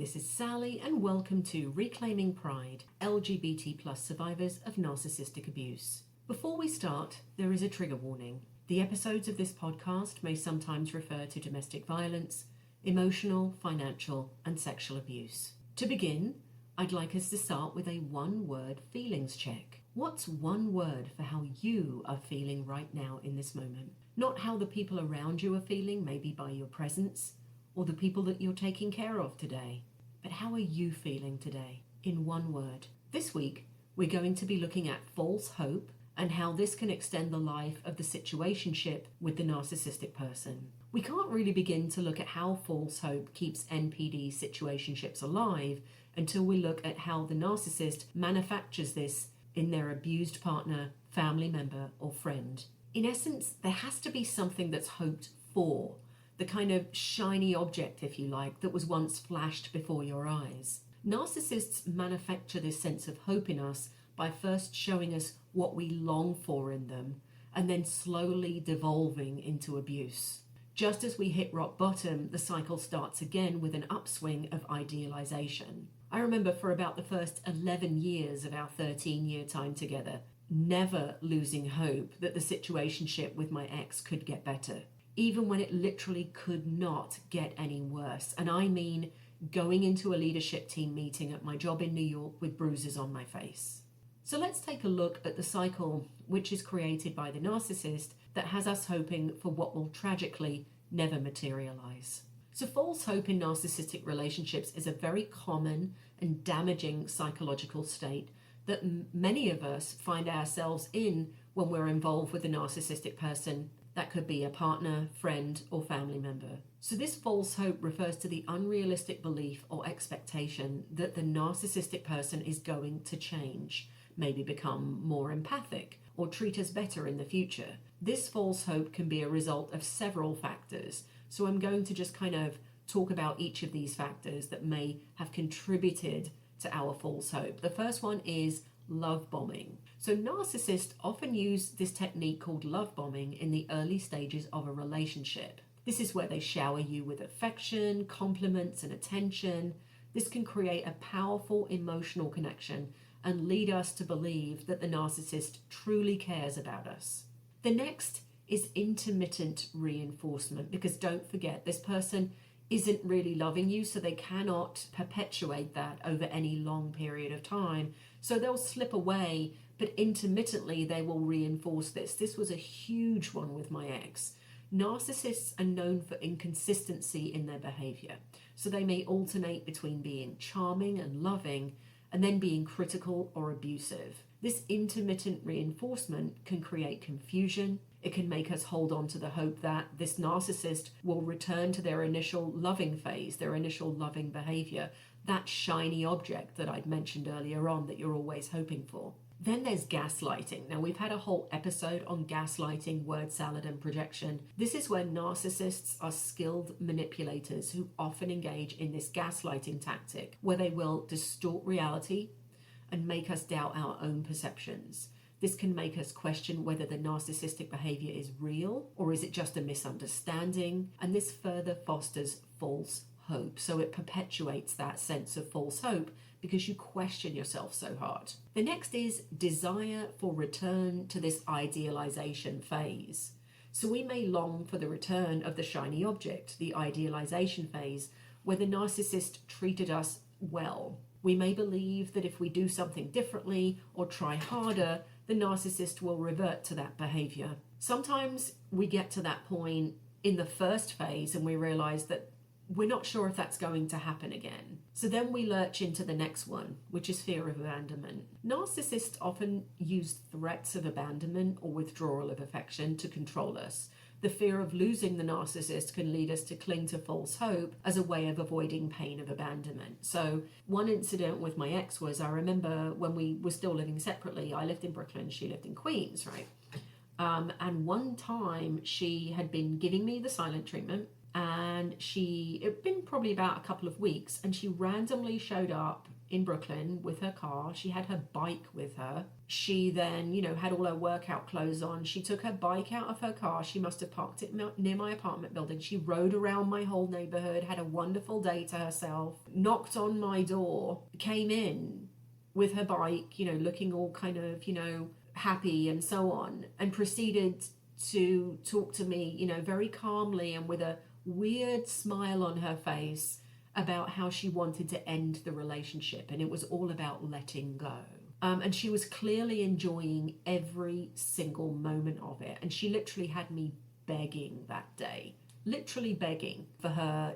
this is Sally, and welcome to Reclaiming Pride, LGBT plus survivors of narcissistic abuse. Before we start, there is a trigger warning. The episodes of this podcast may sometimes refer to domestic violence, emotional, financial, and sexual abuse. To begin, I'd like us to start with a one-word feelings check. What's one word for how you are feeling right now in this moment? Not how the people around you are feeling, maybe by your presence, or the people that you're taking care of today. But how are you feeling today? In one word. This week, we're going to be looking at false hope and how this can extend the life of the situationship with the narcissistic person. We can't really begin to look at how false hope keeps NPD situationships alive until we look at how the narcissist manufactures this in their abused partner, family member, or friend. In essence, there has to be something that's hoped for, the kind of shiny object, if you like, that was once flashed before your eyes. Narcissists manufacture this sense of hope in us by first showing us what we long for in them, and then slowly devolving into abuse. Just as we hit rock bottom, the cycle starts again with an upswing of idealization. I remember for about the first 11 years of our 13-year time together, never losing hope that the situationship with my ex could get better, even when it literally could not get any worse. And I mean going into a leadership team meeting at my job in New York with bruises on my face. So let's take a look at the cycle which is created by the narcissist that has us hoping for what will tragically never materialize. So false hope in narcissistic relationships is a very common and damaging psychological state that many of us find ourselves in when we're involved with a narcissistic person. That could be a partner, friend, or family member. So this false hope refers to the unrealistic belief or expectation that the narcissistic person is going to change, maybe become more empathic, or treat us better in the future. This false hope can be a result of several factors. So I'm going to just kind of talk about each of these factors that may have contributed to our false hope. The first one is love bombing. So narcissists often use this technique called love bombing in the early stages of a relationship. This is where they shower you with affection, compliments, and attention. This can create a powerful emotional connection and lead us to believe that the narcissist truly cares about us. The next is intermittent reinforcement, because don't forget, this person isn't really loving you, so they cannot perpetuate that over any long period of time. So they'll slip away, but intermittently they will reinforce this. This was a huge one with my ex. Narcissists are known for inconsistency in their behavior. So they may alternate between being charming and loving and then being critical or abusive. This intermittent reinforcement can create confusion. It can make us hold on to the hope that this narcissist will return to their initial loving phase, their initial loving behavior, that shiny object that I'd mentioned earlier on that you're always hoping for. Then there's gaslighting. Now, we've had a whole episode on gaslighting, word salad, and projection. This is where narcissists are skilled manipulators who often engage in this gaslighting tactic, where they will distort reality and make us doubt our own perceptions. This can make us question whether the narcissistic behavior is real or is it just a misunderstanding, and this further fosters false hope. So it perpetuates that sense of false hope because you question yourself so hard. The next is desire for return to this idealization phase. So we may long for the return of the shiny object, the idealization phase, where the narcissist treated us well. We may believe that if we do something differently or try harder, the narcissist will revert to that behavior. Sometimes we get to that point in the first phase and we realize that we're not sure if that's going to happen again. So then we lurch into the next one, which is fear of abandonment. Narcissists often use threats of abandonment or withdrawal of affection to control us. The fear of losing the narcissist can lead us to cling to false hope as a way of avoiding pain of abandonment. So one incident with my ex was, I remember when we were still living separately, I lived in Brooklyn, she lived in Queens, right? And one time she had been giving me the silent treatment, and it had been probably about a couple of weeks, and she randomly showed up in Brooklyn with her car. She had her bike with her. She then, had all her workout clothes on. She took her bike out of her car. She must have parked it near my apartment building. She rode around my whole neighborhood, had a wonderful day to herself, knocked on my door, came in with her bike, looking all kind of, happy and so on, and proceeded to talk to me, very calmly and with a weird smile on her face about how she wanted to end the relationship, and it was all about letting go. And she was clearly enjoying every single moment of it, and she literally had me begging that day, literally begging for her,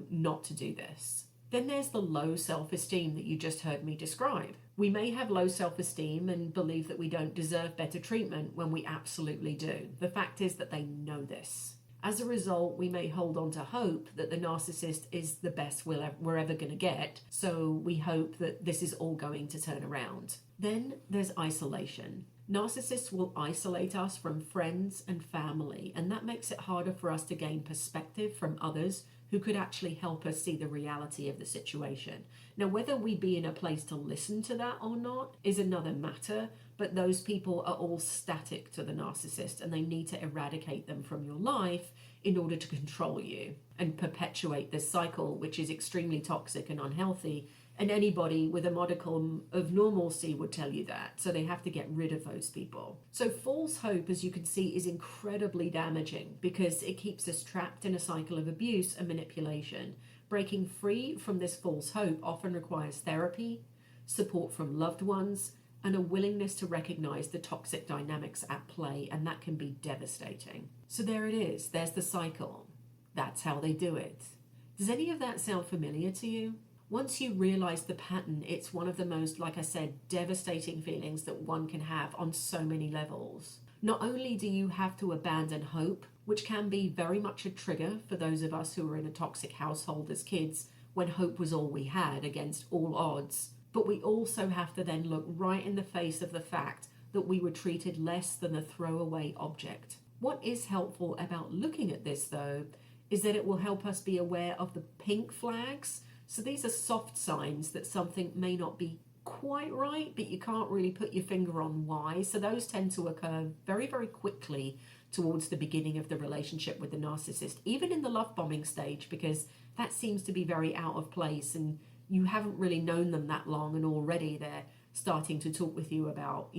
not to do this. Then there's the low self-esteem that you just heard me describe. We may have low self-esteem and believe that we don't deserve better treatment when we absolutely do. The fact is that they know this. As a result, we may hold on to hope that the narcissist is the best we're ever going to get, so we hope that this is all going to turn around. Then there's isolation. Narcissists will isolate us from friends and family, and that makes it harder for us to gain perspective from others who could actually help us see the reality of the situation. Now, whether we be in a place to listen to that or not is another matter, but those people are all static to the narcissist, and they need to eradicate them from your life in order to control you and perpetuate this cycle, which is extremely toxic and unhealthy. And anybody with a modicum of normalcy would tell you that. So they have to get rid of those people. So false hope, as you can see, is incredibly damaging because it keeps us trapped in a cycle of abuse and manipulation. Breaking free from this false hope often requires therapy, support from loved ones, and a willingness to recognize the toxic dynamics at play, and that can be devastating. So there it is. There's the cycle. That's how they do it. Does any of that sound familiar to you? Once you realize the pattern, it's one of the most, like I said, devastating feelings that one can have on so many levels. Not only do you have to abandon hope, which can be very much a trigger for those of us who were in a toxic household as kids when hope was all we had against all odds, but we also have to then look right in the face of the fact that we were treated less than a throwaway object. What is helpful about looking at this, though, is that it will help us be aware of the pink flags. So these are soft signs that something may not be quite right, but you can't really put your finger on why. So those tend to occur very, very quickly towards the beginning of the relationship with the narcissist, even in the love bombing stage, because that seems to be very out of place and you haven't really known them that long, and already they're starting to talk with you about,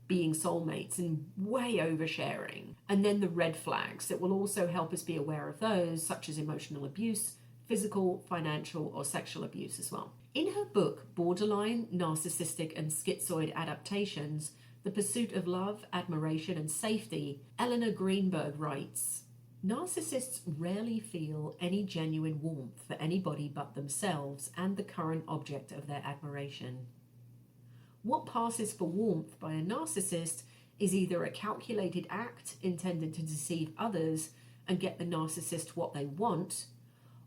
being soulmates and way oversharing. And then the red flags that will also help us be aware of those, such as emotional abuse, physical, financial, or sexual abuse as well. In her book, Borderline, Narcissistic and Schizoid Adaptations, The Pursuit of Love, Admiration and Safety, Eleanor Greenberg writes, narcissists rarely feel any genuine warmth for anybody but themselves and the current object of their admiration. What passes for warmth by a narcissist is either a calculated act intended to deceive others and get the narcissist what they want,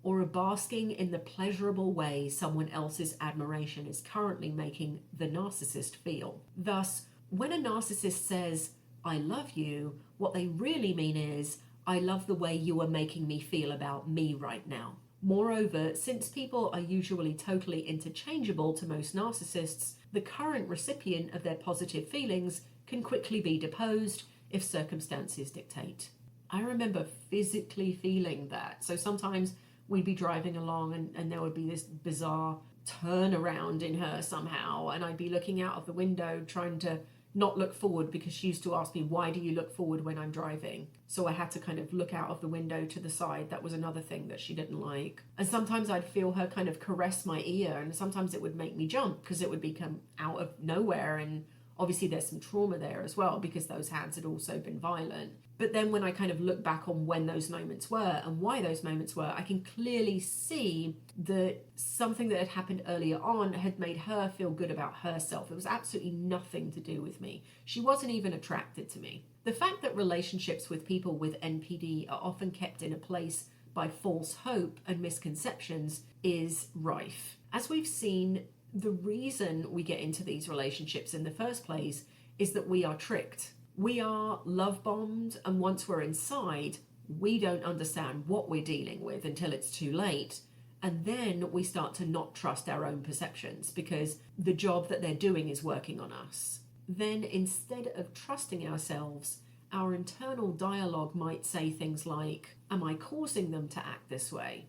or a basking in the pleasurable way someone else's admiration is currently making the narcissist feel. Thus, when a narcissist says, "I love you," what they really mean is, "I love the way you are making me feel about me right now." Moreover, since people are usually totally interchangeable to most narcissists, the current recipient of their positive feelings can quickly be deposed if circumstances dictate. I remember physically feeling that. So sometimes we'd be driving along and there would be this bizarre turnaround in her somehow, and I'd be looking out of the window trying to not look forward because she used to ask me, "Why do you look forward when I'm driving?" So I had to kind of look out of the window to the side. That was another thing that she didn't like. And sometimes I'd feel her kind of caress my ear, and sometimes it would make me jump because it would become out of nowhere. And obviously there's some trauma there as well because those hands had also been violent. But then when I kind of look back on when those moments were and why those moments were, I can clearly see that something that had happened earlier on had made her feel good about herself. It was absolutely nothing to do with me. She wasn't even attracted to me. The fact that relationships with people with NPD are often kept in a place by false hope and misconceptions is rife. As we've seen, the reason we get into these relationships in the first place is that we are tricked. We are love bombed, and once we're inside, we don't understand what we're dealing with until it's too late. And then we start to not trust our own perceptions because the job that they're doing is working on us. Then instead of trusting ourselves, our internal dialogue might say things like, am I causing them to act this way?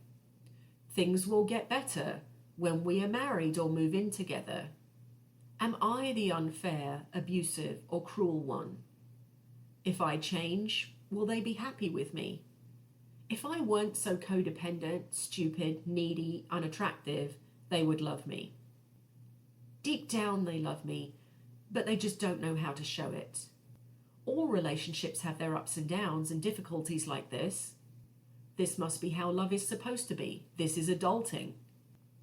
Things will get better when we are married or move in together. Am I the unfair, abusive, or cruel one? If I change, will they be happy with me? If I weren't so codependent, stupid, needy, unattractive, they would love me. Deep down they love me, but they just don't know how to show it. All relationships have their ups and downs and difficulties like this. This must be how love is supposed to be. This is adulting.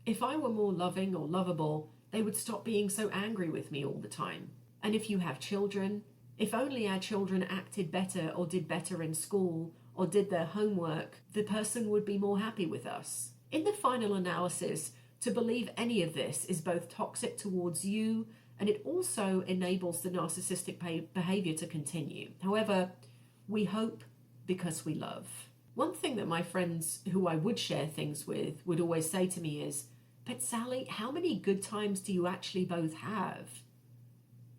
If I were more loving or lovable, they would stop being so angry with me all the time. And if you have children, if only our children acted better or did better in school or did their homework, the person would be more happy with us. In the final analysis, to believe any of this is both toxic towards you and it also enables the narcissistic behavior to continue. However, we hope because we love. One thing that my friends who I would share things with would always say to me is, but Sally, how many good times do you actually both have?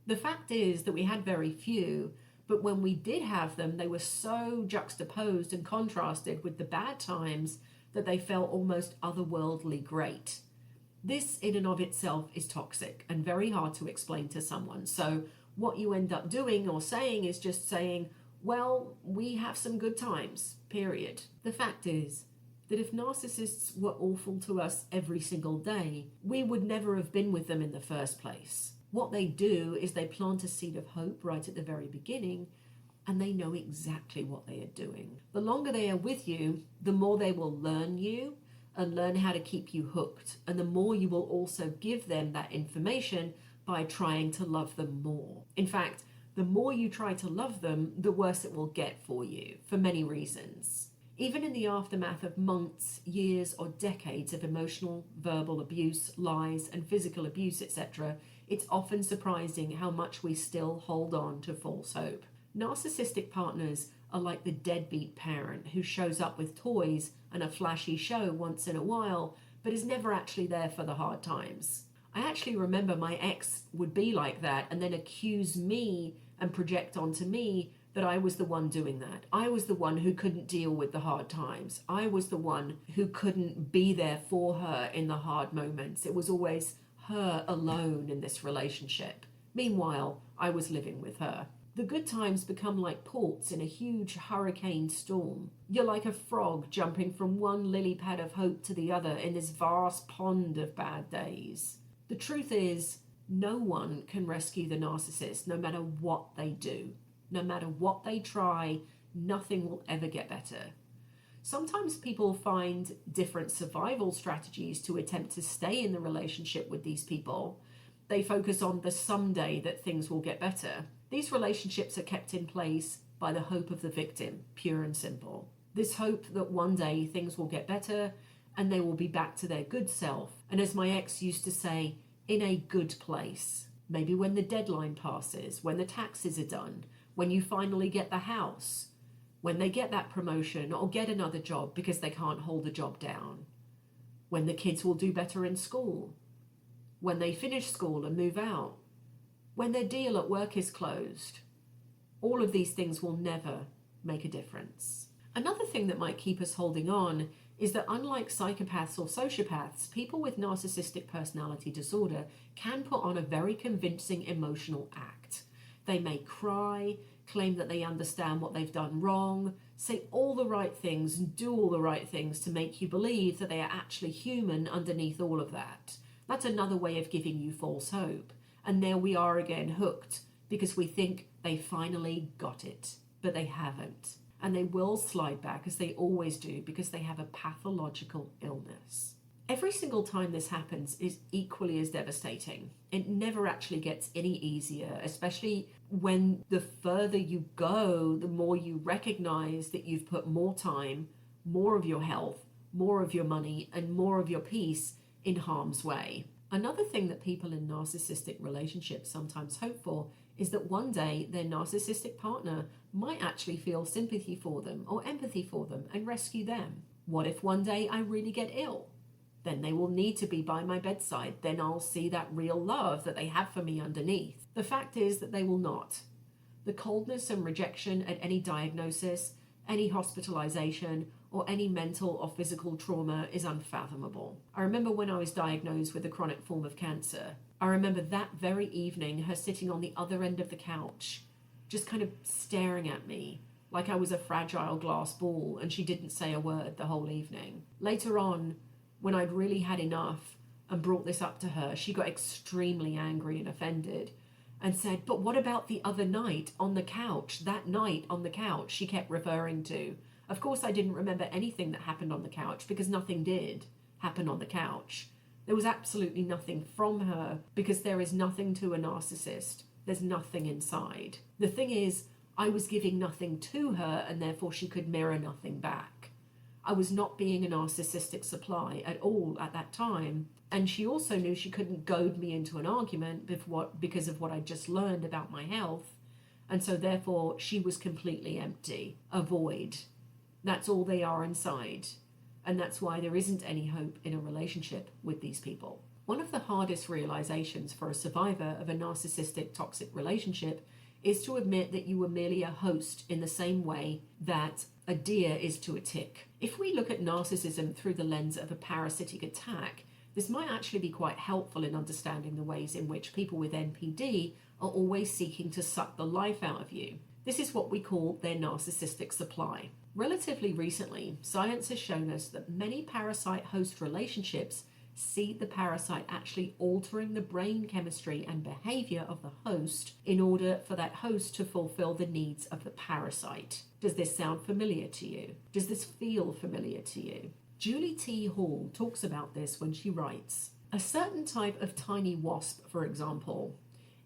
The fact is that we had very few, but when we did have them, they were so juxtaposed and contrasted with the bad times that they felt almost otherworldly great. This in and of itself is toxic and very hard to explain to someone. So what you end up doing or saying is just saying, well, we have some good times, period. The fact is that if narcissists were awful to us every single day, we would never have been with them in the first place. What they do is they plant a seed of hope right at the very beginning, and they know exactly what they are doing. The longer they are with you, the more they will learn you and learn how to keep you hooked, and the more you will also give them that information by trying to love them more. In fact, the more you try to love them, the worse it will get for you, for many reasons. Even in the aftermath of months, years, or decades of emotional, verbal abuse, lies, and physical abuse, etc., it's often surprising how much we still hold on to false hope. Narcissistic partners are like the deadbeat parent who shows up with toys and a flashy show once in a while, but is never actually there for the hard times. I actually remember my ex would be like that and then accuse me and project onto me that I was the one doing that. I was the one who couldn't deal with the hard times. I was the one who couldn't be there for her in the hard moments. It was always her alone in this relationship. Meanwhile, I was living with her. The good times become like ports in a huge hurricane storm. You're like a frog jumping from one lily pad of hope to the other in this vast pond of bad days. The truth is, no one can rescue the narcissist no matter what they do. No matter what they try, nothing will ever get better. Sometimes people find different survival strategies to attempt to stay in the relationship with these people. They focus on the someday that things will get better. These relationships are kept in place by the hope of the victim, pure and simple. This hope that one day things will get better and they will be back to their good self. And as my ex used to say, in a good place. Maybe when the deadline passes, when the taxes are done, when you finally get the house, when they get that promotion or get another job because they can't hold the job down, when the kids will do better in school, when they finish school and move out, when their deal at work is closed. All of these things will never make a difference. Another thing that might keep us holding on is that unlike psychopaths or sociopaths, people with narcissistic personality disorder can put on a very convincing emotional act. They may cry, claim that they understand what they've done wrong, say all the right things and do all the right things to make you believe that they are actually human underneath all of that. That's another way of giving you false hope. And there we are again, hooked, because we think they finally got it, but they haven't. And they will slide back, as they always do, because they have a pathological illness. Every single time this happens is equally as devastating. It never actually gets any easier, especially when the further you go, the more you recognize that you've put more time, more of your health, more of your money, and more of your peace in harm's way. Another thing that people in narcissistic relationships sometimes hope for is that one day their narcissistic partner might actually feel sympathy for them or empathy for them and rescue them. What if one day I really get ill? Then they will need to be by my bedside. Then I'll see that real love that they have for me underneath. The fact is that they will not. The coldness and rejection at any diagnosis, any hospitalization, or any mental or physical trauma is unfathomable. I remember when I was diagnosed with a chronic form of cancer. I remember that very evening, her sitting on the other end of the couch, just kind of staring at me like I was a fragile glass ball, and she didn't say a word the whole evening. Later on, when I'd really had enough and brought this up to her, she got extremely angry and offended and said, "But what about the other night on the couch? That night on the couch," she kept referring to. Of course, I didn't remember anything that happened on the couch because nothing did happen on the couch. There was absolutely nothing from her because there is nothing to a narcissist. There's nothing inside. The thing is, I was giving nothing to her and therefore she could mirror nothing back. I was not being a narcissistic supply at all at that time. And she also knew she couldn't goad me into an argument because of what I just learned about my health. And so therefore she was completely empty, a void. That's all they are inside. And that's why there isn't any hope in a relationship with these people. One of the hardest realizations for a survivor of a narcissistic toxic relationship is to admit that you were merely a host in the same way that a deer is to a tick. If we look at narcissism through the lens of a parasitic attack, this might actually be quite helpful in understanding the ways in which people with NPD are always seeking to suck the life out of you. This is what we call their narcissistic supply. Relatively recently, science has shown us that many parasite-host relationships see the parasite actually altering the brain chemistry and behavior of the host in order for that host to fulfill the needs of the parasite. Does this sound familiar to you? Does this feel familiar to you? Julie T. Hall talks about this when she writes, "A certain type of tiny wasp, for example,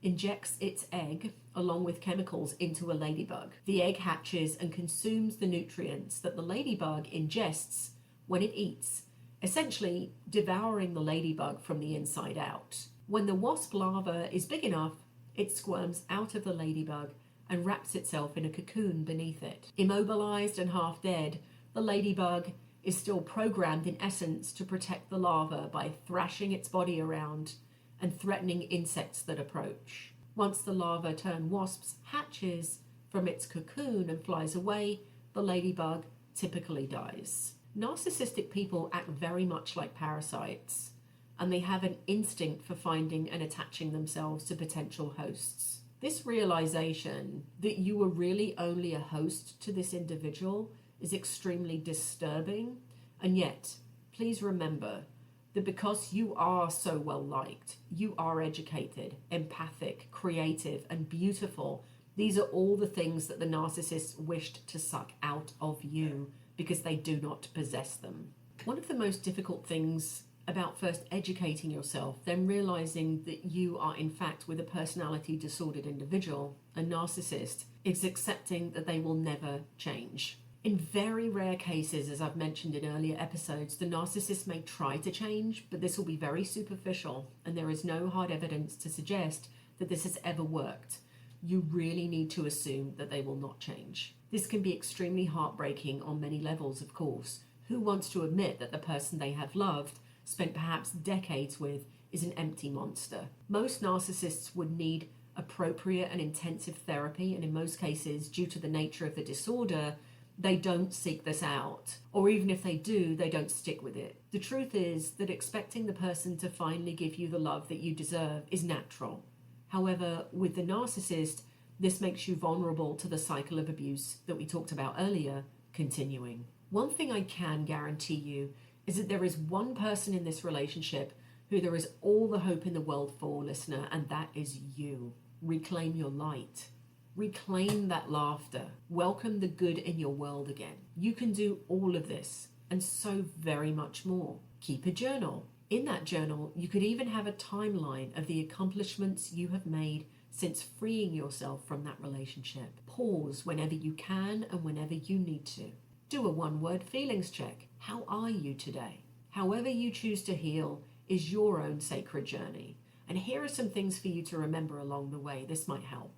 injects its egg along with chemicals into a ladybug. The egg hatches and consumes the nutrients that the ladybug ingests when it eats, essentially devouring the ladybug from the inside out. When the wasp larva is big enough, it squirms out of the ladybug and wraps itself in a cocoon beneath it. Immobilized and half dead, the ladybug is still programmed in essence to protect the larva by thrashing its body around and threatening insects that approach. Once the larva turned wasp hatches from its cocoon and flies away, the ladybug typically dies." Narcissistic people act very much like parasites, and they have an instinct for finding and attaching themselves to potential hosts. This realization that you were really only a host to this individual is extremely disturbing, and yet, please remember that because you are so well liked, you are educated, empathic, creative, and beautiful, these are all the things that the narcissist wished to suck out of you because they do not possess them. One of the most difficult things about first educating yourself, then realizing that you are in fact with a personality disordered individual, a narcissist, is accepting that they will never change. In very rare cases, as I've mentioned in earlier episodes, the narcissist may try to change, but this will be very superficial, and there is no hard evidence to suggest that this has ever worked. You really need to assume that they will not change. This can be extremely heartbreaking on many levels, of course. Who wants to admit that the person they have loved, spent perhaps decades with, is an empty monster? Most narcissists would need appropriate and intensive therapy, and in most cases, due to the nature of the disorder, they don't seek this out. Or even if they do, they don't stick with it. The truth is that expecting the person to finally give you the love that you deserve is natural. However, with the narcissist, this makes you vulnerable to the cycle of abuse that we talked about earlier, continuing. One thing I can guarantee you is that there is one person in this relationship who there is all the hope in the world for, listener, and that is you. Reclaim your light. Reclaim that laughter. Welcome the good in your world again. You can do all of this and so very much more. Keep a journal. In that journal, you could even have a timeline of the accomplishments you have made since freeing yourself from that relationship. Pause whenever you can and whenever you need to. Do a one-word feelings check. How are you today? However you choose to heal is your own sacred journey. And here are some things for you to remember along the way. This might help.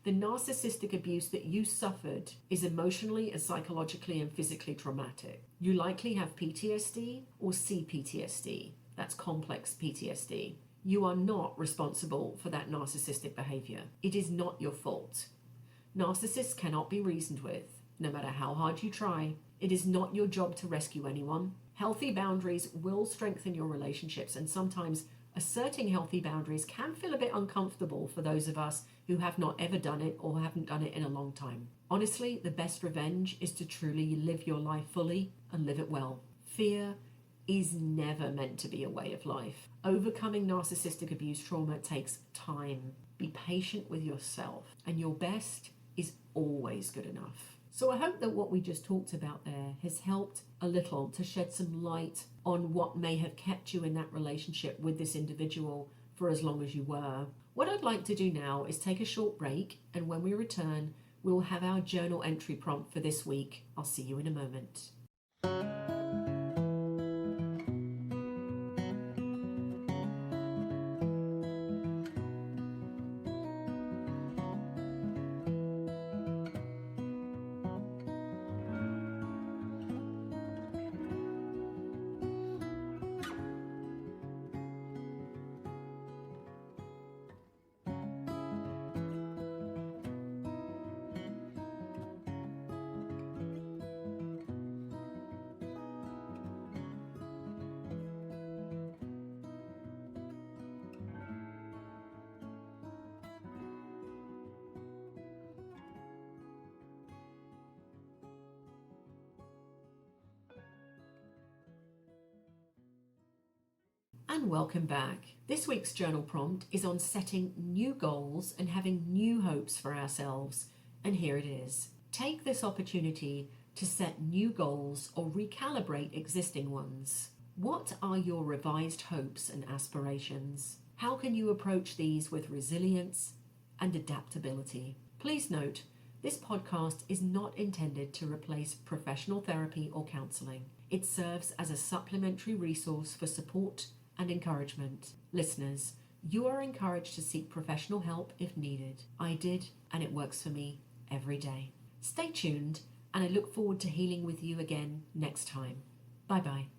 The narcissistic abuse that you suffered is emotionally and psychologically and physically traumatic. You likely have PTSD or CPTSD. That's complex PTSD. You are not responsible for that narcissistic behavior. It is not your fault. Narcissists cannot be reasoned with, no matter how hard you try. It is not your job to rescue anyone. Healthy boundaries will strengthen your relationships, and sometimes asserting healthy boundaries can feel a bit uncomfortable for those of us who have not ever done it or haven't done it in a long time. Honestly, the best revenge is to truly live your life fully and live it well. Fear is never meant to be a way of life. Overcoming narcissistic abuse trauma takes time. Be patient with yourself, and your best is always good enough. So I hope that what we just talked about there has helped a little to shed some light on what may have kept you in that relationship with this individual for as long as you were. What I'd like to do now is take a short break, and when we return, we'll have our journal entry prompt for this week. I'll see you in a moment. And welcome back. This week's journal prompt is on setting new goals and having new hopes for ourselves. And here it is. Take this opportunity to set new goals or recalibrate existing ones. What are your revised hopes and aspirations? How can you approach these with resilience and adaptability? Please note, this podcast is not intended to replace professional therapy or counseling. It serves as a supplementary resource for support and encouragement. Listeners, you are encouraged to seek professional help if needed. I did, and it works for me every day. Stay tuned, and I look forward to healing with you again next time. Bye-bye.